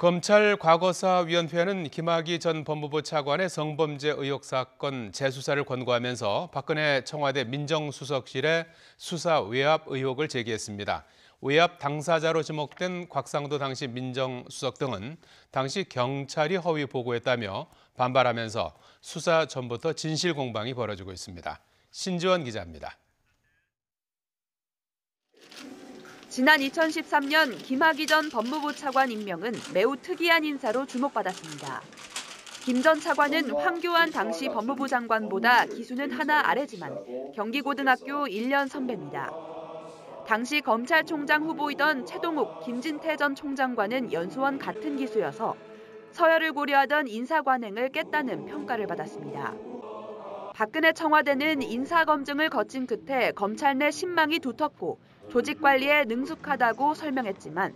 검찰 과거사위원회는 김학의 전 법무부 차관의 성범죄 의혹 사건 재수사를 권고하면서 박근혜 청와대 민정수석실에 수사 외압 의혹을 제기했습니다. 외압 당사자로 지목된 곽상도 당시 민정수석 등은 당시 경찰이 허위 보고했다며 반발하면서 수사 전부터 진실 공방이 벌어지고 있습니다. 신지원 기자입니다. 지난 2013년 김학의 전 법무부 차관 임명은 매우 특이한 인사로 주목받았습니다. 김 전 차관은 황교안 당시 법무부 장관보다 기수는 하나 아래지만 경기고등학교 1년 선배입니다. 당시 검찰총장 후보이던 최동욱, 김진태 전 총장과는 연수원 같은 기수여서 서열을 고려하던 인사관행을 깼다는 평가를 받았습니다. 박근혜 청와대는 인사검증을 거친 끝에 검찰 내 신망이 두텁고 조직 관리에 능숙하다고 설명했지만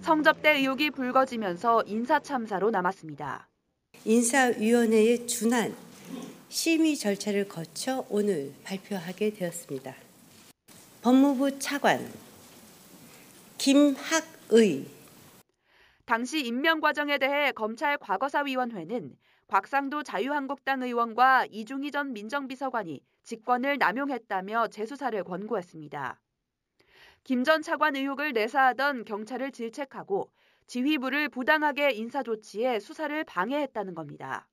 성접대 의혹이 불거지면서 인사참사로 남았습니다. 인사위원회에 준한 심의 절차를 거쳐 오늘 발표하게 되었습니다. 법무부 차관 김학의. 당시 임명 과정에 대해 검찰 과거사위원회는 곽상도 자유한국당 의원과 이중희 전 민정비서관이 직권을 남용했다며 재수사를 권고했습니다. 김 전 차관 의혹을 내사하던 경찰을 질책하고 지휘부를 부당하게 인사조치해 수사를 방해했다는 겁니다.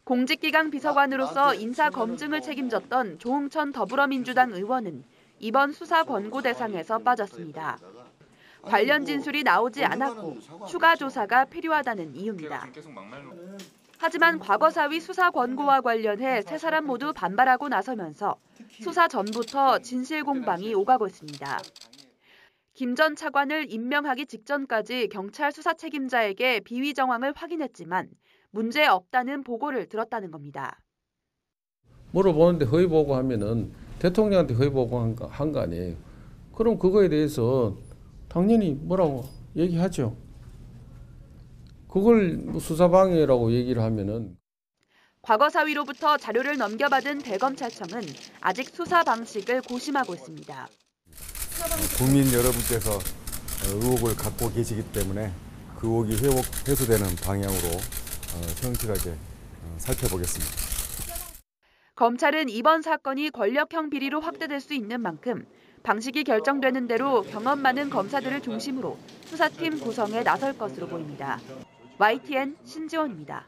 공직기강 비서관으로서 인사검증을 책임졌던 조응천 더불어민주당 의원은 이번 수사 권고 대상에서 빠졌습니다. 관련 진술이 나오지 않았고 추가 조사가 필요하다는 이유입니다. 하지만 과거사위 수사 권고와 관련해 세 사람 모두 반발하고 나서면서 수사 전부터 진실 공방이 오가고 있습니다. 김 전 차관을 임명하기 직전까지 경찰 수사 책임자에게 비위 정황을 확인했지만 문제 없다는 보고를 들었다는 겁니다. 물어보는데 허위 보고하면은 대통령한테 허위 보고한 거 아니에요. 그럼 그거에 대해서 당연히 뭐라고 얘기하죠. 그걸 수사방해라고 얘기를 하면은. 과거사위로부터 자료를 넘겨받은 대검찰청은 아직 수사 방식을 고심하고 있습니다. 국민 여러분께서 의혹을 갖고 계시기 때문에 그 의혹이 해소되는 방향으로 성실하게 살펴보겠습니다. 검찰은 이번 사건이 권력형 비리로 확대될 수 있는 만큼 방식이 결정되는 대로 경험 많은 검사들을 중심으로 수사팀 구성에 나설 것으로 보입니다. YTN 신지원입니다.